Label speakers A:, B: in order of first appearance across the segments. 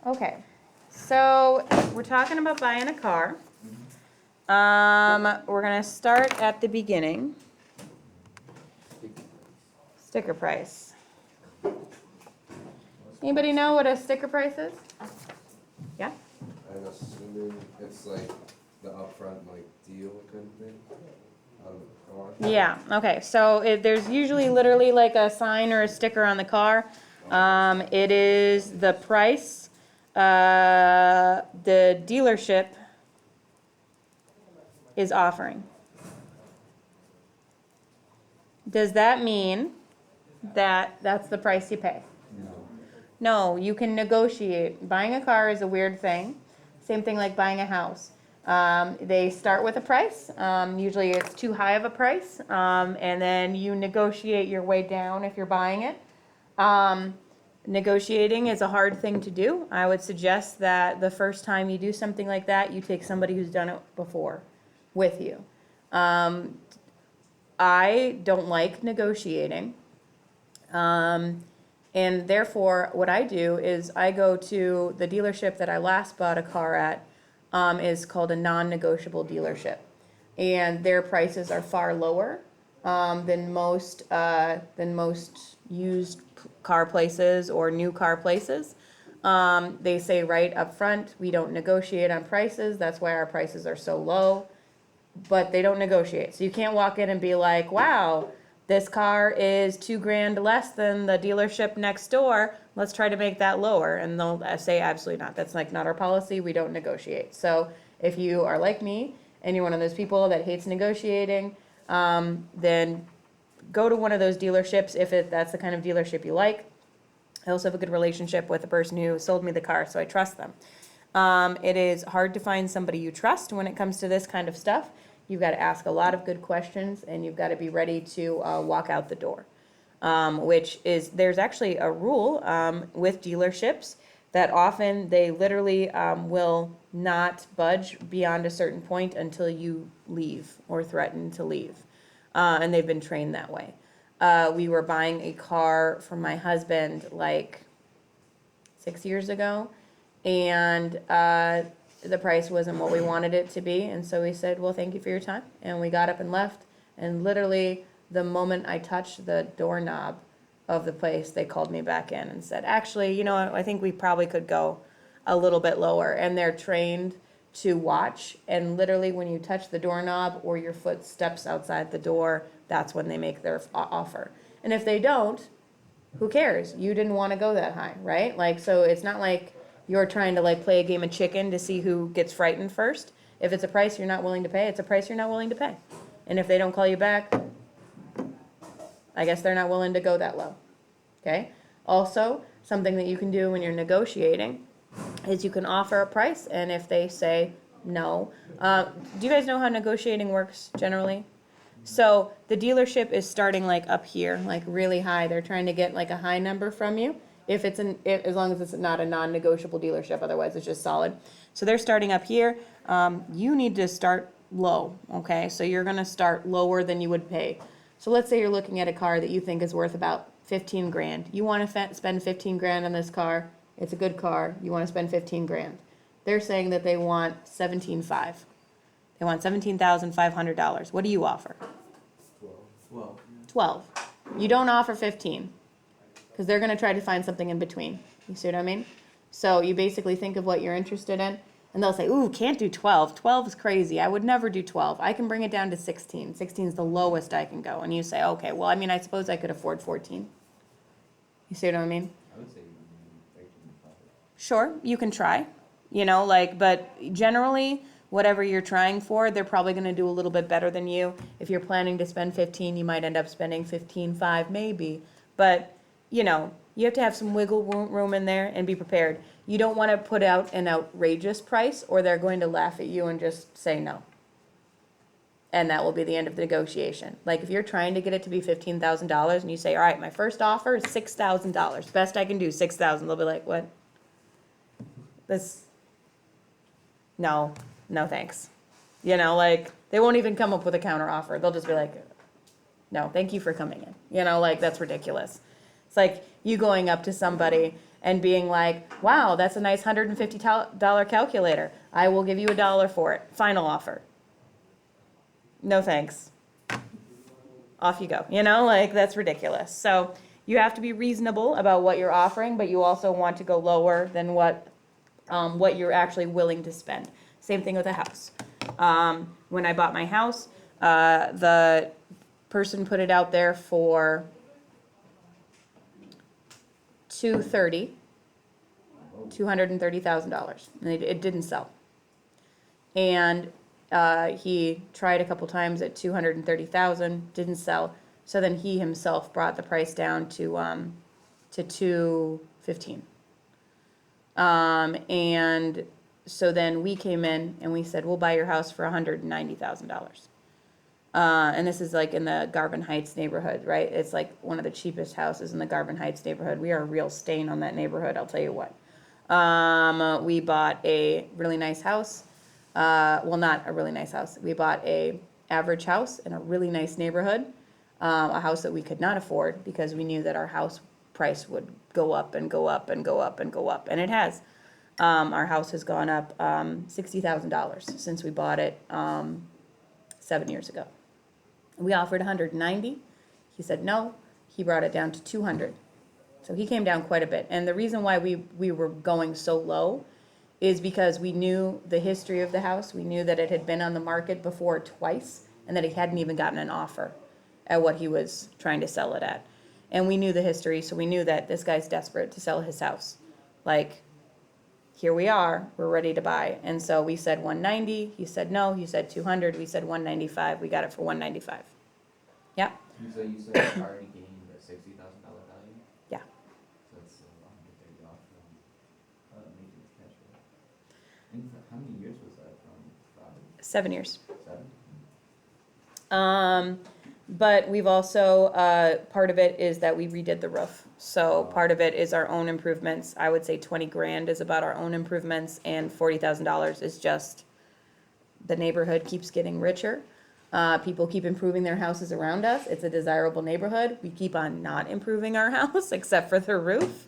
A: Okay, so we're talking about buying a car. We're gonna start at the beginning. Sticker price. Anybody know what a sticker price is? Yeah?
B: I'm assuming it's like the upfront like deal kind of thing on the car.
A: Yeah, okay, so there's usually literally like a sign or a sticker on the car. It is the price, the dealership is offering. Does that mean that that's the price you pay? No, you can negotiate. Buying a car is a weird thing. Same thing like buying a house. They start with a price. Usually it's too high of a price, and then you negotiate your way down if you're buying it. Negotiating is a hard thing to do. I would suggest that the first time you do something like that, you take somebody who's done it before with you. I don't like negotiating. And therefore, what I do is I go to the dealership that I last bought a car at, is called a non-negotiable dealership. And their prices are far lower than most used car places or new car places. They say right up front, we don't negotiate on prices. That's why our prices are so low. But they don't negotiate. So you can't walk in and be like, wow, this car is $2,000 less than the dealership next door. Let's try to make that lower. And they'll say, absolutely not. That's like not our policy. We don't negotiate. So if you are like me and you're one of those people that hates negotiating, then go to one of those dealerships if that's the kind of dealership you like. I also have a good relationship with the person who sold me the car, so I trust them. It is hard to find somebody you trust when it comes to this kind of stuff. You've got to ask a lot of good questions, and you've got to be ready to walk out the door. There's actually a rule with dealerships that often they literally will not budge beyond a certain point until you leave or threaten to leave. And they've been trained that way. We were buying a car for my husband like 6 years ago, and the price wasn't what we wanted it to be, and so we said, well, thank you for your time, and we got up and left, and literally the moment I touched the doorknob of the place, they called me back in and said, actually, you know, I think we probably could go a little bit lower, and they're trained to watch, and literally when you touch the doorknob or your foot steps outside the door, that's when they make their offer. And if they don't, who cares? You didn't want to go that high, right? Like, so it's not like you're trying to like play a game of chicken to see who gets frightened first. If it's a price you're not willing to pay, it's a price you're not willing to pay. And if they don't call you back, I guess they're not willing to go that low. Okay? Also, something that you can do when you're negotiating is you can offer a price, and if they say no, do you guys know how negotiating works generally? So the dealership is starting like up here, like really high. They're trying to get like a high number from you. As long as it's not a non-negotiable dealership, otherwise it's just solid. So they're starting up here. You need to start low, okay? So you're gonna start lower than you would pay. So let's say you're looking at a car that you think is worth about 15 grand. You wanna spend 15 grand on this car. It's a good car. You wanna spend 15 grand. They're saying that they want 17.5. They want $17,500. What do you offer? 12. You don't offer 15. Because they're going to try to find something in between. You see what I mean? So you basically think of what you're interested in, and they'll say, ooh, can't do 12. 12 is crazy. I would never do 12. I can bring it down to 16. 16 is the lowest I can go. And you say, okay, well, I mean, I suppose I could afford 14. You see what I mean?
B: I would say 13.
A: Sure, you can try. You know, like, but generally, whatever you're trying for, they're probably going to do a little bit better than you. If you're planning to spend 15, you might end up spending 15.5 maybe. But you know, you have to have some wiggle room in there and be prepared. You don't want to put out an outrageous price, or they're going to laugh at you and just say no. And that will be the end of the negotiation. Like if you're trying to get it to be $15,000 and you say, all right, my first offer is $6,000. Best I can do, $6,000. They'll be like, what? No, thanks. You know, like they won't even come up with a counter offer. They'll just be like, no, thank you for coming in. You know, like that's ridiculous. It's like you going up to somebody and being like, wow, that's a nice $150 calculator. I will give you $1 for it. Final offer. No thanks. Off you go. Like that's ridiculous. So you have to be reasonable about what you're offering, but you also want to go lower than what you're actually willing to spend. Same thing with a house. When I bought my house, the person put it out there for $230,000, and it didn't sell. And he tried a couple times at $230,000, didn't sell. So then he himself brought the price down to $215,000. And so then we came in and we said, we'll buy your house for $190,000. And this is like in the Garvin Heights neighborhood, right? It's like one of the cheapest houses in the Garvin Heights neighborhood. We are a real stain on that neighborhood, I'll tell you what. We bought a really nice house. Well, not a really nice house. We bought a average house in a really nice neighborhood. A house that we could not afford because we knew that our house price would go up and go up and go up and go up. And it has. Our house has gone up $60,000 since we bought it 7 years ago. We offered $190,000. He said no. He brought it down to $200,000. So he came down quite a bit. And the reason why we were going so low is because we knew the history of the house. We knew that it had been on the market before twice and that he hadn't even gotten an offer at what he was trying to sell it at. And we knew the history, so we knew that this guy's desperate to sell his house. Like, here we are, we're ready to buy. And so we said $190,000, he said no, he said $200,000, we said $195,000, we got it for $195,000. Yeah,
C: So you said it's already gained a $60,000 value?
A: yeah.
C: So it's $130,000 off from maintenance cash flow. And how many years was that from Robert?
A: 7 years.
C: 7?
A: But we've also, part of it is that we redid the roof. So part of it is our own improvements. I would say 20 grand is about our own improvements, and $40,000 is just the neighborhood keeps getting richer. People keep improving their houses around us. It's a desirable neighborhood. We keep on not improving our house except for the roof.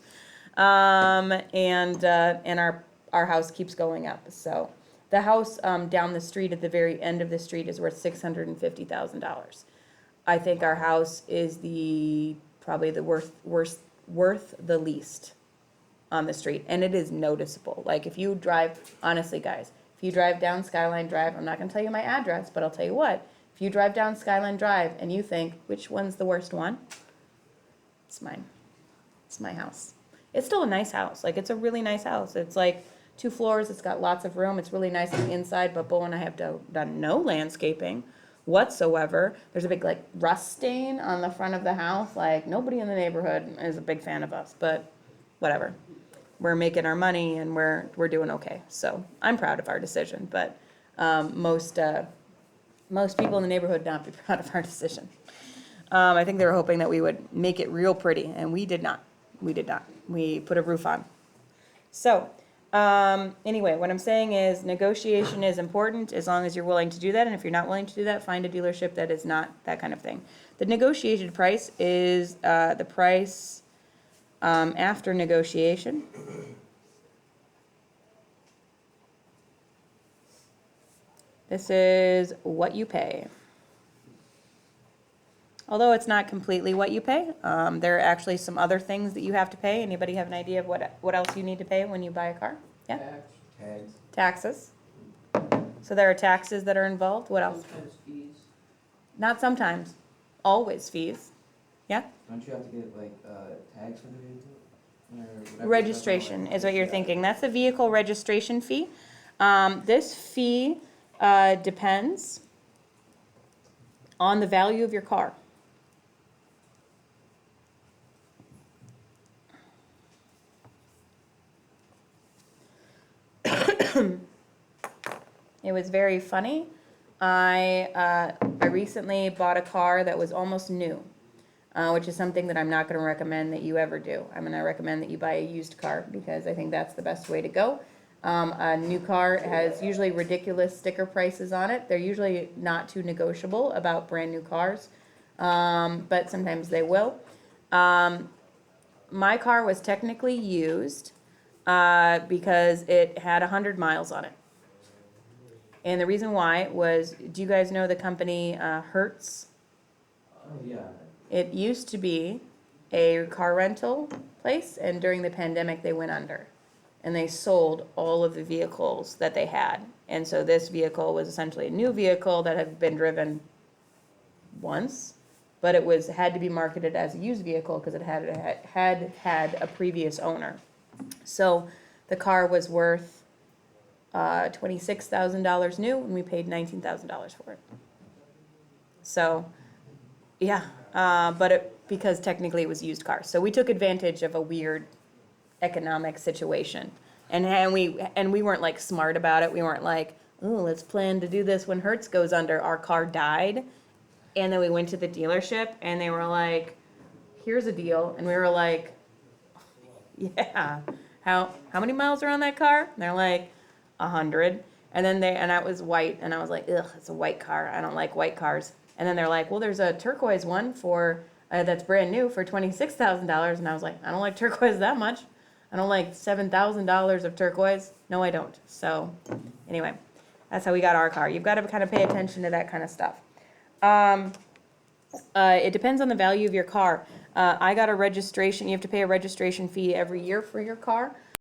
A: And our house keeps going up. So the house down the street at the very end of the street is worth $650,000. I think our house is probably the worth the least on the street, and it is noticeable. Like if you drive, honestly guys, if you drive down Skyline Drive, I'm not gonna tell you my address, but I'll tell you what, if you drive down Skyline Drive and you think, which one's the worst one? It's mine. It's my house. It's still a nice house. Like it's a really nice house. It's like 2 floors, it's got lots of room, it's really nice on the inside, but Bo and I have done no landscaping whatsoever. There's a big like rust stain on the front of the house. Like nobody in the neighborhood is a big fan of us, but whatever. We're making our money and we're doing okay. So I'm proud of our decision, but most people in the neighborhood not be proud of our decision. I think they were hoping that we would make it real pretty, and we did not. We did not. We put a roof on. So anyway, what I'm saying is negotiation is important as long as you're willing to do that. And if you're not willing to do that, find a dealership that is not that kind of thing. The negotiated price is the price after negotiation. This is what you pay. Although it's not completely what you pay, there are actually some other things that you have to pay. Anybody have an idea of what else you need to pay when you buy a car? Yeah?
B: Tags.
A: Taxes. So there are taxes that are involved. What else?
C: Sometimes fees.
A: Not sometimes, always fees. Yeah?
C: Don't you have to get like tags for the vehicle? Or whatever
A: Registration
C: stuff
A: is what you're
C: Yeah.
A: thinking. That's the vehicle registration fee. This fee depends on the value of your car. It was very funny. I recently bought a car that was almost new, which is something that I'm not going to recommend that you ever do. I'm going to recommend that you buy a used car because I think that's the best way to go. A new car has usually ridiculous sticker prices on it. They're usually not too negotiable about brand new cars, but sometimes they will. my car was technically used, because it had 100 miles on it. And the reason why was, do you guys know the company, Hertz?
C: Oh, yeah.
A: It used to be a car rental place, and during the pandemic, they went under. And they sold all of the vehicles that they had. And so this vehicle was essentially a new vehicle that had been driven once, but it had to be marketed as a used vehicle because it had a previous owner. So the car was worth $26,000 new, and we paid $19,000 for it. So, yeah, because technically it was used car. So we took advantage of a weird economic situation. And we weren't like smart about it. We weren't like, oh, let's plan to do this when Hertz goes under. Our car died. And then we went to the dealership and they were like, here's a deal. And we were like, yeah, how many miles are on that car? And they're like, 100. And that was white. And I was like, ugh, it's a white car. I don't like white cars. And then they're like, well, there's a turquoise one that's brand new for $26,000. And I was like, I don't like turquoise that much. I don't like $7,000 of turquoise. No, I don't. So anyway, that's how we got our car. You've got to kind of pay attention to that kind of stuff. It depends on the value of your car. I got a registration. You have to pay a registration fee every year for your car.